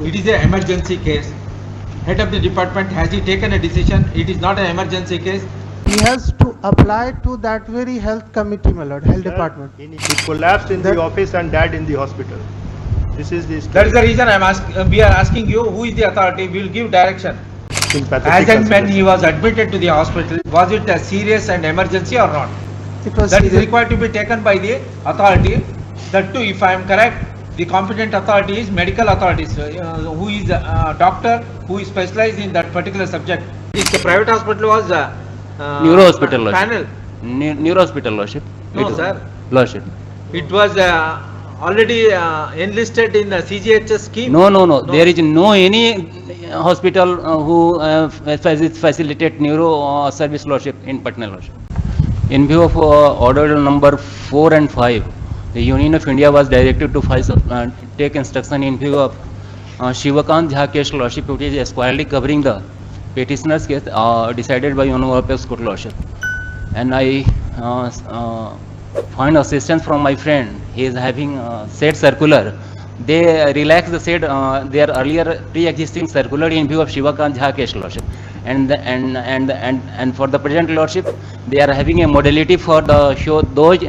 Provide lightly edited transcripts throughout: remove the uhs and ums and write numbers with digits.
It is an emergency case. Head of the department, has he taken a decision? It is not an emergency case. He has to apply to that very health committee, my lord, health Sir, department. He collapsed in That- the office and died in the hospital. This is the That is the reason we are asking you, who is the authority? We will give direction. sympathetic As and when he consideration. was admitted to the hospital, was it a serious and emergency or not? It was That is serious. required to be taken by the authority. That too, if I am correct, the competent authority is medical authorities, who is a doctor who is specialized in that particular subject. This private hospital was Neuro hospital, Lordship. panel. Neuro hospital, Lordship. No, sir. Lordship. It was already enlisted in the CGHS scheme. No. There is no any hospital who facilitate neuro service, Lordship, in Patna, Lordship. In view of order number 4 and 5, the Union of India was directed to take instruction in view of Shivakant Jha case, Lordship, which is squarely covering the petitioner's case decided by Honorable Apex Court, Lordship. And I find assistance from my friend. He is having said circular. They relax the said their earlier pre-existing circular in view of Shivakant Jha case, Lordship. And for the present, Lordship, they are having a modality for the show those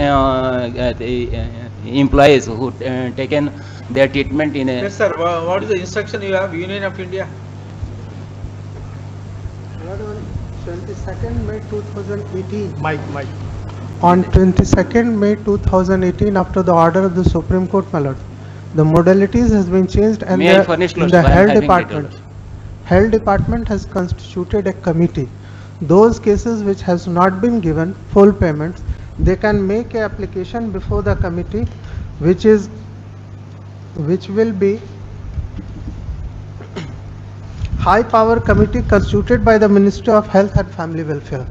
employees who taken their treatment in a. Yes, sir. What is the instruction you have? Union of India. Lord, on 22nd May 2018. Mike. On 22nd May 2018, after the order of the Supreme Court, my lord, the modalities has been changed and May I furnish, the Lordship? I am health having department. details. Health department has constituted a committee. Those cases which has not been given full payments, they can make a application before the committee, which will be high power committee constituted by the Ministry of Health and Family Welfare.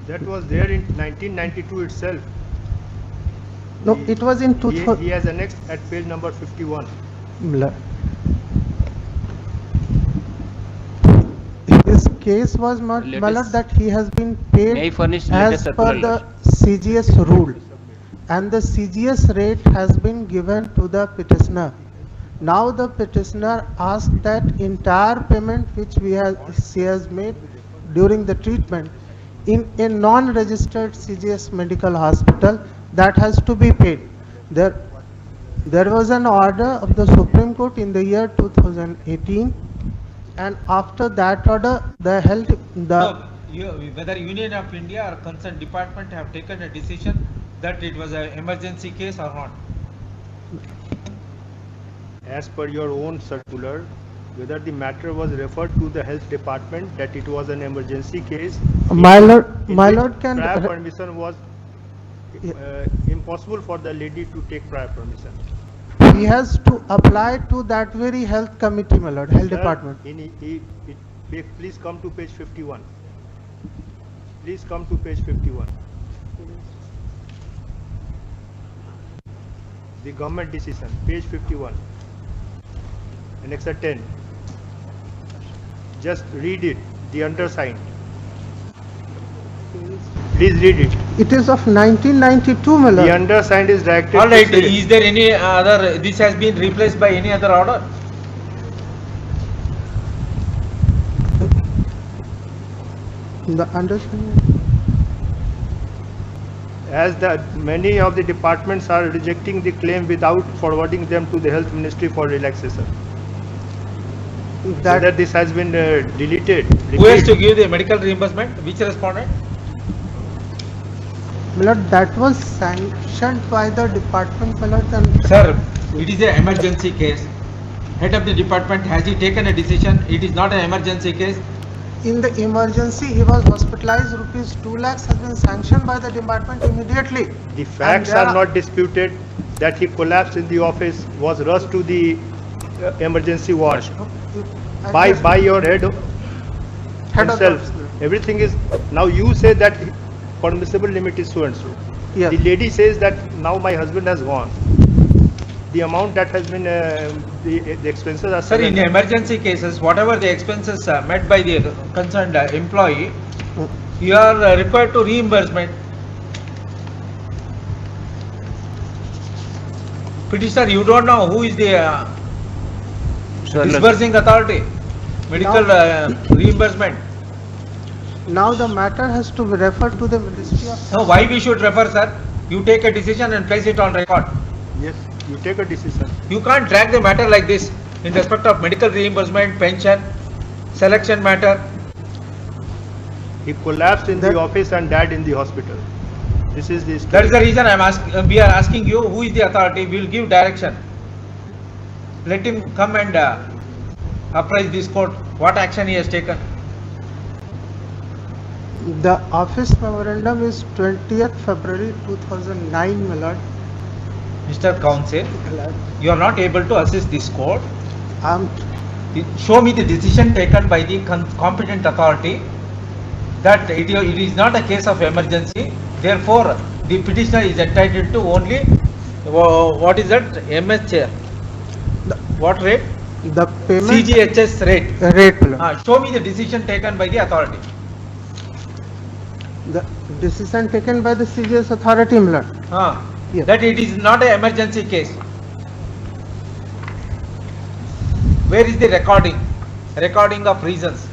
That was there in 1992 itself. No, it was in He 2000. has annexed at page number 51. His case was not, my lord, Latest- that he has been May I paid furnish as latest per circular, the Lordship? CGS rule, and the CGS rate has been given to the petitioner. Now the petitioner asked that entire payment which she has made during the treatment in a non-registered CGS medical hospital, that has to be paid. There was an order of the Supreme Court in the year 2018, and after that order, No, whether Union of India or concerned department have taken a decision that it was an emergency case or not. As per your own circular, whether the matter was referred to the health department that it was an emergency case. My lord, in my which lord can. prior permission was impossible for the lady to take prior permission. He has to apply to that very health committee, my lord, health Sir, department. Please come to page 51. Please come to page 51. The government decision, page 51. Annexure 10. Just read it, the undersigned. Please read it. It is of 1992, my The lord. undersigned is directed. All right, to say- is there any other, this has been replaced by any other order? The understanding. As many of the departments are rejecting the claim without forwarding them to the health ministry for relaxation. Whether That this has been deleted. Who has to give the medical reimbursement? Which respondent? my lord, that was sanctioned by the department, my lord, and Sir, it is an emergency case. Head of the department, has he taken a decision? It is not an emergency case. in the emergency he was hospitalized. Rupees 2 lakhs has been sanctioned by the department immediately. The facts And there are not disputed that he collapsed in the office, was rushed to the emergency ward by your head Head of the himself. hospital. Everything is, now you say that permissible limit is so and so. Yes. The lady says that now my husband has gone. The amount that has been, the expenses are. Sir, in emergency cases, whatever the expenses met by the concerned employee, you are required to reimbursement. Petitioner, you don't know who is the Disbursing authority, medical reimbursement. Now the matter has to be referred to the Ministry of. No, why we should refer, sir? You take a decision and place it on record. Yes, you take a decision. You can't drag the matter like this in respect of medical reimbursement, pension, selection matter. He collapsed in the That- office and died in the hospital. This is the That is the reason we are asking you, who is the authority? We will give direction. Let him come and apprise this court, what action he has taken. The office memorandum is 20th February 2009, my lord. Mr. Counsel, you are not able to assist this court. I'm Show me the decision taken by the competent authority that it is not a case of emergency. Therefore, the petitioner is entitled to only, what is that, MH, what rate? the payment CGHS rate. rate, my lord. Show me the decision taken by the authority. The decision taken by the CGS authority, my lord. Yes. That it is not an emergency case. Where is the recording? Recording of reasons.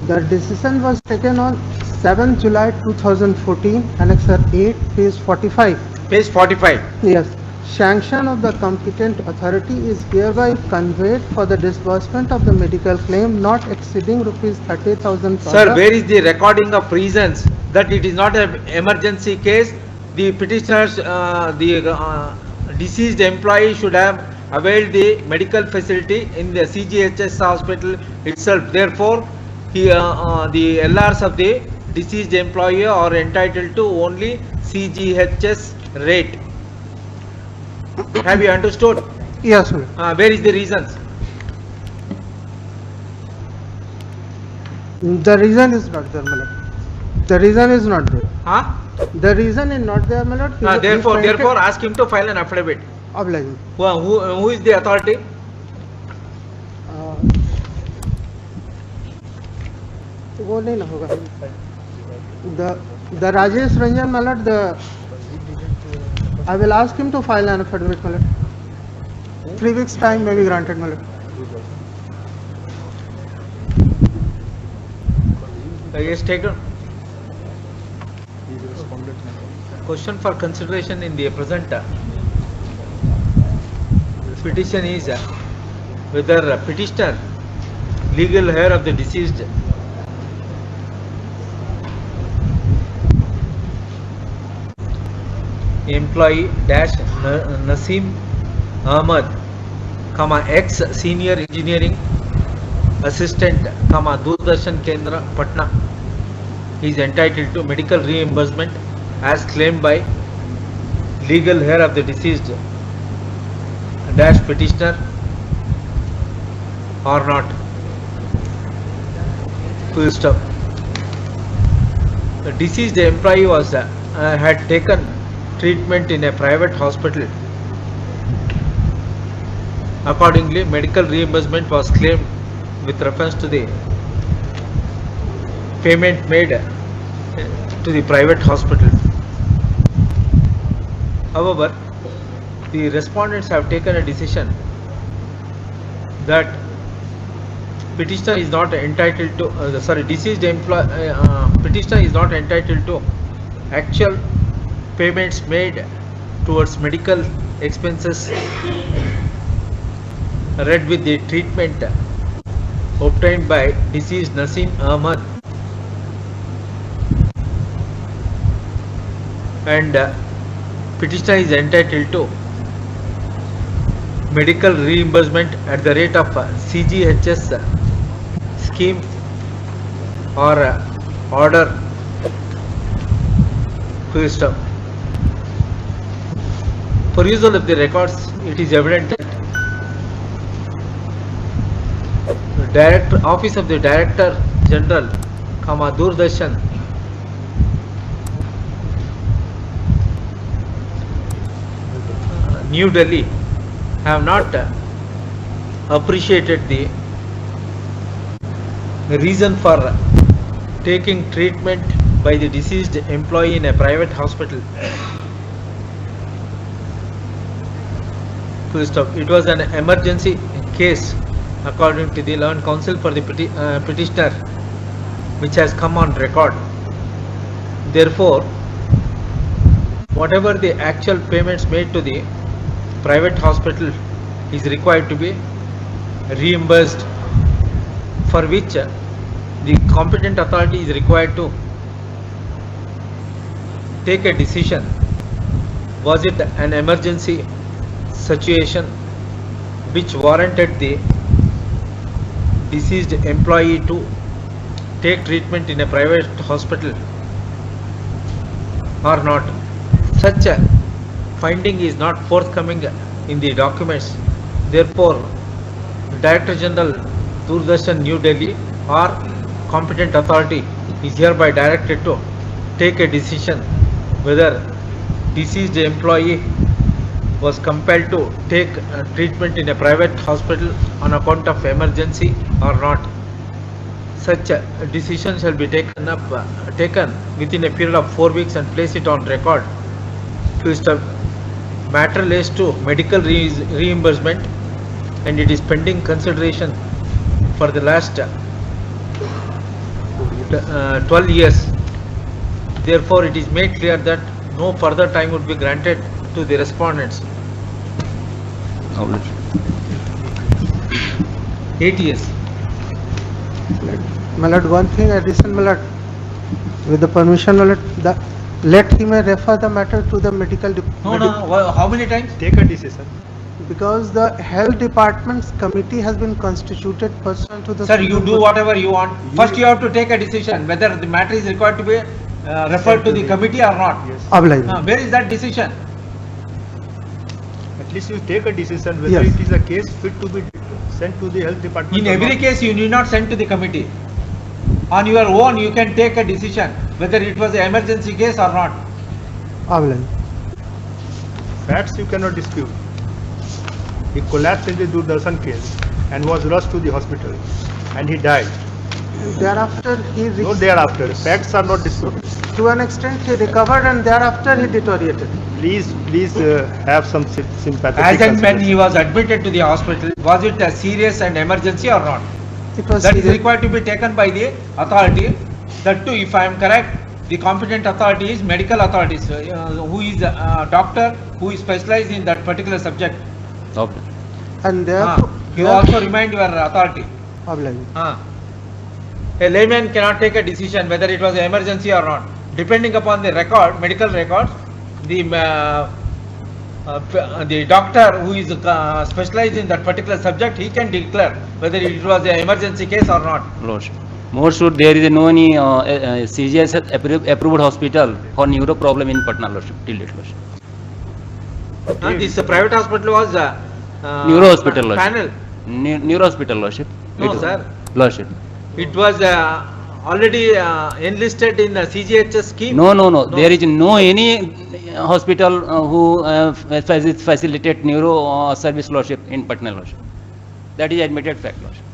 The decision was taken on 7 July 2014, Annexure 8, page 45. Page 45. Yes. Sanction of the competent authority is hereby conveyed for the disbursement of the medical claim not exceeding rupees 30,000. Sir, where is the recording of reasons that it is not an emergency case? The petitioners, deceased employee should have availed the medical facility in the CGHS hospital itself. Therefore, the LRs of the deceased employee are entitled to only CGHS rate. Have you understood? Yes, sir. Where is the reasons? The reason is not there, my lord. The reason is not there. Huh? The reason is not there, my lord. He Therefore, fainted- ask him to file an affidavit. Obliging. Who is the authority? वो नहीं ना होगा. The Rajesh Ranjan, my lord, I will ask him to file an affidavit, my lord. 3 weeks time may be granted, my lord. Yes, taken. Question for consideration in the present petition is whether petitioner, legal heir of the deceased, employee dash Naseem Ahmad, ex senior engineering assistant, Doordarshan Kendra, Patna, is entitled to medical reimbursement as claimed by legal heir of the deceased dash petitioner or not. Full stop. The deceased employee was had taken treatment in a private hospital. Accordingly, medical reimbursement was claimed with reference to the payment made to the private hospital. However, the respondents have taken a decision that petitioner is not entitled to, deceased petitioner is not entitled to actual payments made towards medical expenses read with the treatment obtained by deceased Naseem Ahmad, and petitioner is entitled to medical reimbursement at the rate of CGHS scheme or order. Full stop. Perusal of the records, it is evident that Office of the Director General, Doordarshan, New Delhi, have not appreciated the reason for taking treatment by the deceased employee in a private hospital. Full stop. It was an emergency case according to the learned counsel for the petitioner, which has come on record. Therefore, whatever the actual payments made to the private hospital is required to be reimbursed, for which the competent authority is required to take a decision. Was it an emergency situation which warranted the deceased employee to take treatment in a private hospital or not? Such a finding is not forthcoming in the documents. Therefore, Director General Doordarshan New Delhi or competent authority is hereby directed to take a decision whether deceased employee was compelled to take treatment in a private hospital on account of emergency or not. Such a decision shall be taken within a period of 4 weeks and place it on record. First, matter relates to medical reimbursement and it is pending consideration for the last 12 years. Therefore, it is made clear that no further time would be granted to the respondents. 8 years. My lord, one thing addition, my lord, with the permission, my lord, let him refer the matter to the medical No, how many times? Take a decision. because the health department's committee has been constituted pursuant to the. Sir, you do whatever you want. First, you have to take a decision whether the matter is required to be referred to the committee or not. Yes. Ablaye. Where is that decision? At least you take a decision whether Yes. it is a case fit to be sent to the health department. In or every not. case, you need not send to the committee. On your own, you can take a decision whether it was an emergency case or not. Ablaye. Facts you cannot dispute. He collapsed in the Doordarshan case and was rushed to the hospital and he died. Thereafter, he No thereafter. Facts are not disputed. to an extent he recovered and thereafter he deteriorated. Please have some sympathy. As and when he was admitted to the hospital, was it a serious and emergency or not? It was That is serious. required to be taken by the authority. That too, if I am correct, the competent authority is medical authorities, who is a doctor who is specialized in that particular subject. Okay. And therefore, You also remind your authority. Ablaye. A layman cannot take a decision whether it was an emergency or not. Depending upon the record, medical records, the doctor who is specialized in that particular subject, he can declare whether it was an emergency case or not. Lordship. More should there is no any CGS approved hospital for neuro problem in Patna, Lordship, till date, Lordship. This private hospital was Neuro hospital, Lordship. panel. Neuro hospital, Lordship. No, It- sir. Lordship. It was already enlisted in the CGHS scheme. No. There is no any hospital who facilitate neuro service, Lordship, in Patna, Lordship. That is admitted fact, Lordship.